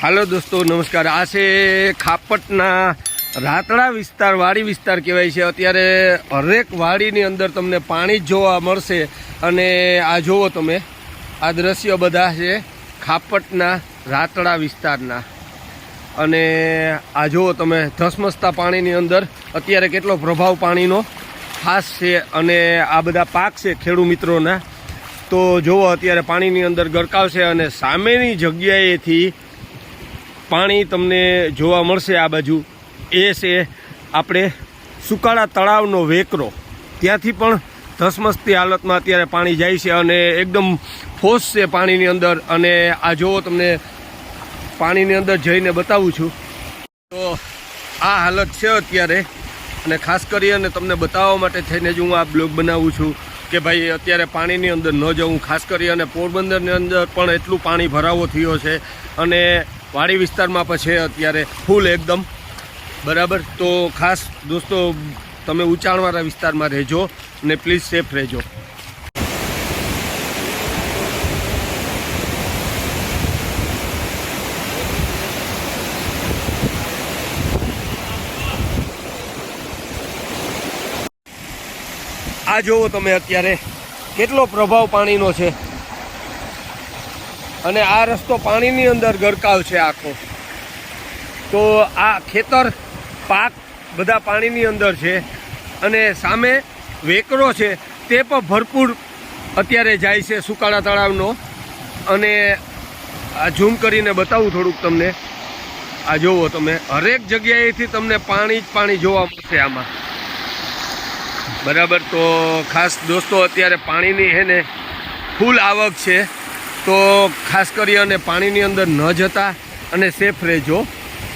હાલો દોસ્તો નમસ્કાર। આ છે ખાપટના રાતડા વિસ્તાર, વાડી વિસ્તાર કહેવાય છે। અત્યારે હરેક વાડીની અંદર તમને પાણી જ જોવા મળશે। અને આ જુઓ તમે, આ દ્રશ્ય બધા છે ખાપટના રાતડા વિસ્તારના। અને આ જુઓ તમે, ધસમસતા પાણીની અંદર અત્યારે કેટલો પ્રભાવ પાણીનો ખાસ છે। અને આ બધા પાક છે ખેડૂત મિત્રોના, તો જુઓ અત્યારે પાણીની અંદર ગરકાવ છે। અને સામેની જગ્યાએથી પાણી તમને જોવા મળશે। આ બાજુ એ છે આપણે સુકાળા તળાવનો વેકરો, ત્યાંથી પણ ધસમસતી હાલતમાં અત્યારે પાણી જાય છે અને એકદમ ફોર્સ છે પાણીની અંદર। અને આ જુઓ, તમને પાણીની અંદર જઈને બતાવું છું તો આ હાલત છે અત્યારે। અને ખાસ કરી અને તમને બતાવવા માટે થઈને જ હું આ બ્લોગ બનાવું છું કે ભાઈ અત્યારે પાણીની અંદર ન જવું। ખાસ કરી અને પોરબંદરની અંદર પણ એટલું પાણી ભરાવો થયો છે અને વાડી વિસ્તારમાં પણ છે અત્યારે ફૂલ એકદમ બરાબર। તો ખાસ દોસ્તો તમે ઊંચાણવાળા વિસ્તારમાં રહેજો અને પ્લીઝ સેફ રહેજો। આ જુઓ તમે અત્યારે કેટલો પ્રભાવ પાણીનો છે અને આ રસ્તો પાણીની અંદર ગરકાવ છે આખો। તો આ ખેતર પાક બધા પાણીની અંદર છે અને સામે વેકરો છે તે પણ ભરપૂર અત્યારે જાય છે સુકાળા તળાવનો। અને આ ઝૂમ કરીને બતાવું થોડુંક તમને। આ જુઓ તમે, હરેક જગ્યાએથી તમને પાણી જ પાણી જોવા મળશે આમાં બરાબર। તો ખાસ દોસ્તો અત્યારે પાણીની હે ને ફૂલ આવક છે, તો ખાસ કરી અને પાણીની અંદર ન જતા અને સેફ રહેજો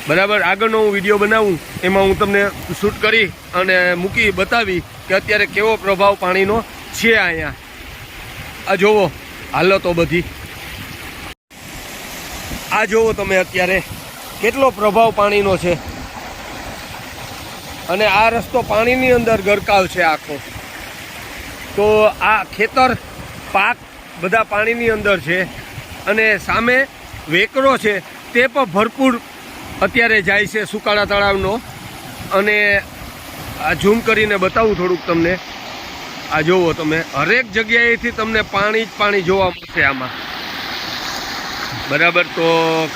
બરાબર। આગળનો હું વિડીયો બનાવું એમાં હું તમને શૂટ કરી અને મૂકી બતાવી કે અત્યારે કેવો પ્રભાવ પાણીનો છે અહીંયા। આ જુઓ હાલતો બધી, આ જુઓ તમે અત્યારે કેટલો પ્રભાવ પાણીનો છે અને આ રસ્તો પાણીની અંદર ગરકાવ છે આખો। તો આ ખેતર પાક બધા પાણીની અંદર છે અને સામે વેકરો છે તે પણ ભરપૂર અત્યારે જાય છે સુકાળા તળાવનો। અને આ ઝૂમ કરીને બતાવું થોડુંક તમને। આ જુઓ તમે, હરેક જગ્યાએથી તમને પાણી જ પાણી જોવા મળશે આમાં બરાબર। તો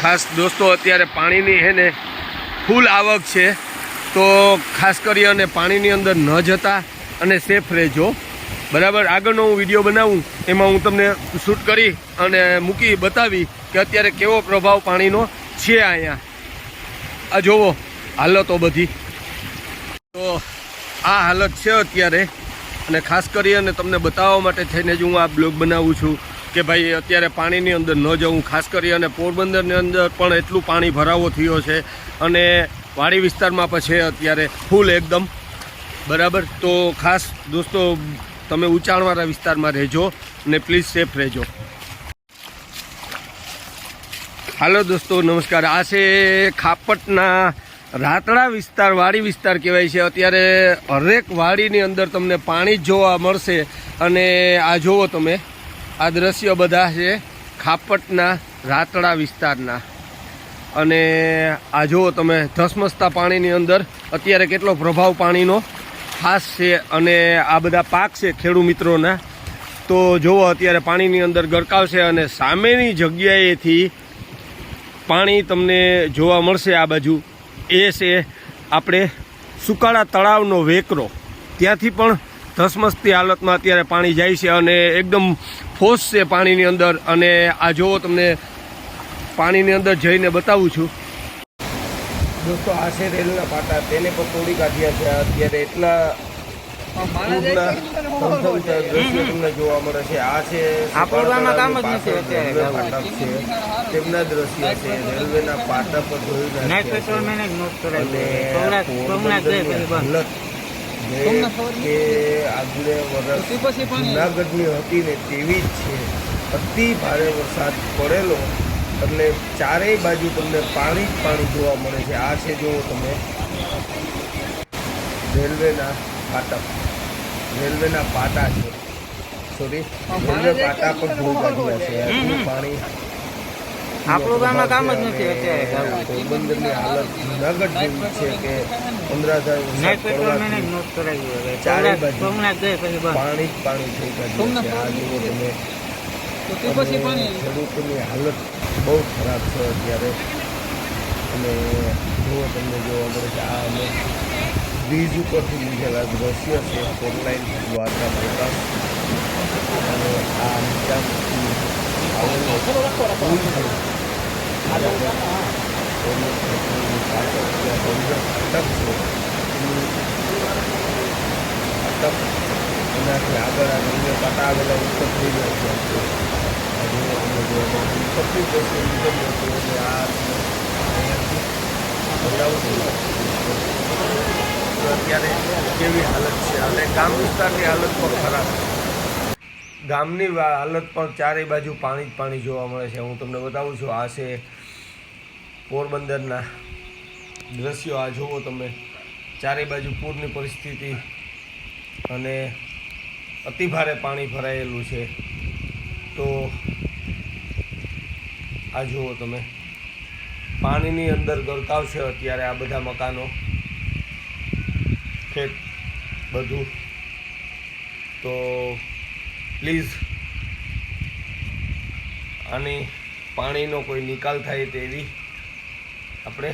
ખાસ દોસ્તો અત્યારે પાણીની હે ને ફૂલ આવક છે, તો ખાસ કરી અને પાણીની અંદર ન જતા અને સેફ રહેજો બરાબર। આગળનો હું વિડીયો બનાવું એમાં હું તમને શૂટ કરી અને મૂકી બતાવી કે અત્યારે કેવો પ્રભાવ પાણીનો છે અહીંયા। આ જુઓ હાલતો બધી, તો આ હાલત છે અત્યારે। અને ખાસ કરી અને તમને બતાવવા માટે થઈને જ હું આ બ્લોગ બનાવું છું કે ભાઈ અત્યારે પાણીની અંદર ન જવું। ખાસ કરી અને પોરબંદરની અંદર પણ એટલું પાણી ભરાવો થયો છે અને વાડી વિસ્તારમાં પણ છે અત્યારે ફૂલ એકદમ બરાબર। તો ખાસ દોસ્તો તમે ઊંચાણવાળા વિસ્તારમાં રહેજો અને પ્લીઝ સેફ રહેજો। હાલો દોસ્તો નમસ્કાર। આ છે ખાપટના રાતડા વિસ્તાર, વાડી વિસ્તાર કહેવાય છે। અત્યારે હરેક વાડીની અંદર તમને પાણી જ જોવા મળશે। અને આ જુઓ તમે, આ દ્રશ્ય બધા છે ખાપટના રાતડા વિસ્તારના। અને આ જુઓ તમે, ધસમસતા પાણીની અંદર અત્યારે કેટલો પ્રભાવ પાણીનો ખાસ છે અને આ બધા પાક છે ખેડૂત મિત્રોના, તો જુઓ અત્યારે પાણીની અંદર ગરકાવ છે અને સામેની જગ્યાએથી પાણી તમને જોવા મળશે। આ બાજુ એ છે આપણે સુકાળા તળાવનો વેકરો, ત્યાંથી પણ ધસમસતી હાલતમાં અત્યારે પાણી જાય છે અને એકદમ ફોર્સ છે પાણીની અંદર। અને આ જુઓ તમને પાણીની અંદર જઈને બતાવું છું દોસ્તો। આ છે રેલના પાટા, તેને પણ તોડી કાઢ્યા છે અત્યારે। એટલા દ્રશ્ય તમને જોવા મળે છે। આ છે તેમના દ્રશ્ય છે રેલવેના પાટા પર જોયું કે આગલે વર્ષ જૂનાગઢની હતી ને તેવી જ છે। અતિ ભારે વરસાદ પડેલો એટલે ચારેય બાજુ તમને પાણી જ પાણી જોવા મળે છે। આ છે જુઓ તમે રેલવેના પાટા છે, સોરી રેલવે પાટા પર ધોઈ કાઢ્યા છે। એટલું પાણી આપણું ગામમાં કામ જ નથી અત્યારે. પોરબંદરની હાલત જુનાગઢ જેવી છે કે 15,000 નાઇટ પેટ્રોલ મેં નોટ કરાવ્યું હવે. ચારે બાજુ સોમનાથ ગઈ પછી બંધ. પાણી જ પાણી થઈ ગયું છે. આ જુઓ તમે, અને ખેડૂતોની હાલત બહુ ખરાબ છે અત્યારે. અને જુઓ તમને જોવા મળે છે આ અમે બ્રિજ ઉપરથી લીધેલા દ્રશ્ય છે ઓનલાઈન દ્વારકા પ્રકાશ. અને આ નીચાણથી આવેલો પુલ છે. એનાથી આગળ આ રેલવે પાટા આવેલા ઉપર થઈ ગયા છે. ઉપરથી બસો નીકળ્યો હતો અને આ અહીંયાથી બતાવું છું અત્યારે કેવી હાલત છે. અને ગામ વિસ્તારની હાલત પણ ખરાબ છે. ગામની હાલત પણ ચારે બાજુ પાણી જ પાણી જોવા મળે છે. હું તમને બતાવું છું. આ છે પોરબંદરના દ્રશ્યો. આ જુઓ તમે, ચારે બાજુ પૂરની પરિસ્થિતિ અને અતિભારે પાણી ભરાયેલું છે. તો આ જુઓ તમે, પાણીની અંદર ગરકાવ છે અત્યારે આ બધા મકાનો, ખેત બધું. તો પ્લીઝ આની પાણીનો કોઈ નિકાલ થાય તેવી આપણે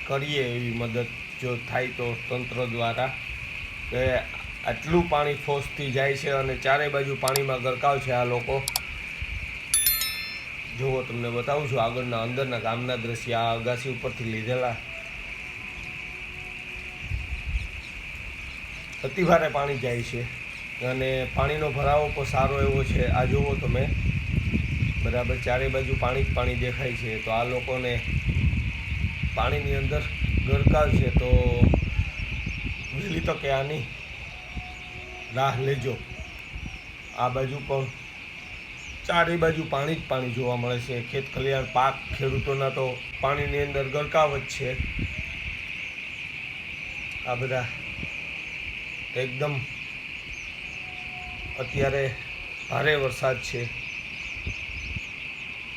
કરીએ એવી મદદ જો થાય તો તંત્ર દ્વારા, કે આટલું પાણી ફોર્સથી જાય છે અને ચારે બાજુ પાણીમાં ગરકાવ છે. આ લોકો જુઓ, તમને બતાવું છું આગળના અંદરના ગામના દ્રશ્ય. આ અગાસી ઉપરથી લીધેલા. અતિભારે પાણી જાય છે અને પાણીનો ભરાવો પણ સારો એવો છે. આ જુઓ તમે, બરાબર ચારે બાજુ પાણી જ પાણી દેખાય છે. તો આ લોકોને પાણીની અંદર ગરકાવ છે. તો વહેલી તકે આની રાહ લેજો. આ બાજુ પણ ચારે બાજુ પાણી જ પાણી જોવા મળે છે. ખેત ખલિયાણ પાક ખેડૂતોના તો પાણીની અંદર ગરકાવ જ છે. આ બધા એકદમ અત્યારે ભારે વરસાદ છે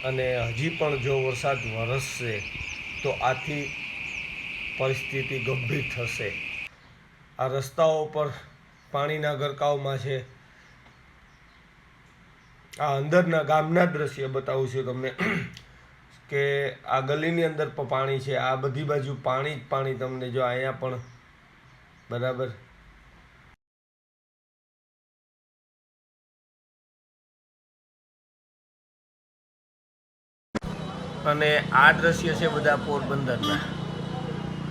અને હજી પણ જો વરસાદ વરસશે તો આથી પરિસ્થિતિ ગંભીર થશે. આ રસ્તાઓ પર પાણીના ગરકાવમાં છે. આ અંદરના ગામના દ્રશ્ય બતાવું છું તમને કે આ ગલીની અંદર પણ પાણી છે. આ બધી બાજુ પાણી જ પાણી. તમને જો અહીંયા પણ બરાબર અને આ દ્રશ્ય છે બધા પોરબંદરના,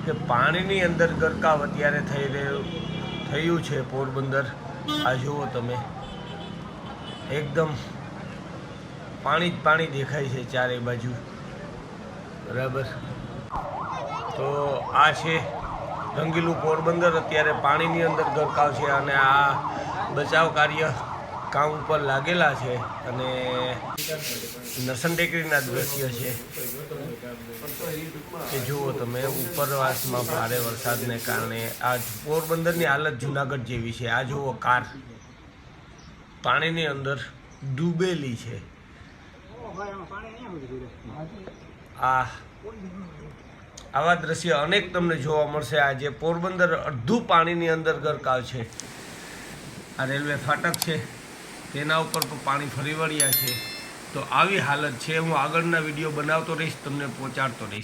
કે પાણીની અંદર ગરકાવ અત્યારે થયું છે પોરબંદર. આ જુઓ તમે, એકદમ પાણી જ પાણી દેખાય છે ચારે બાજુ, બરાબર. તો આ છે રંગીલું પોરબંદર. અત્યારે પાણીની અંદર ગરકાવ છે અને આ બચાવ કાર્ય કામ ઉપર લાગેલા છે. અને નરસણ ટેકરીના દ્રશ્ય છે કે જુઓ તમે, ઉપરવાસમાં ભારે વરસાદને કારણે આ પોરબંદરની હાલત જુનાગઢ જેવી છે. આ જુઓ, કાર પાણીની અંદર ડૂબેલી છે. આવા દ્રશ્ય અનેક તમને જોવા મળશે. આજે પોરબંદર અડધું પાણીની અંદર ગરકાવ છે. આ રેલવે ફાટક છે, તેના ઉપર પણ પાણી ફરી વળ્યા છે. તો આવી હાલત છે. હું આગળના વિડીયો બનાવતો રહીશ, તમને પહોંચાડતો રહીશ.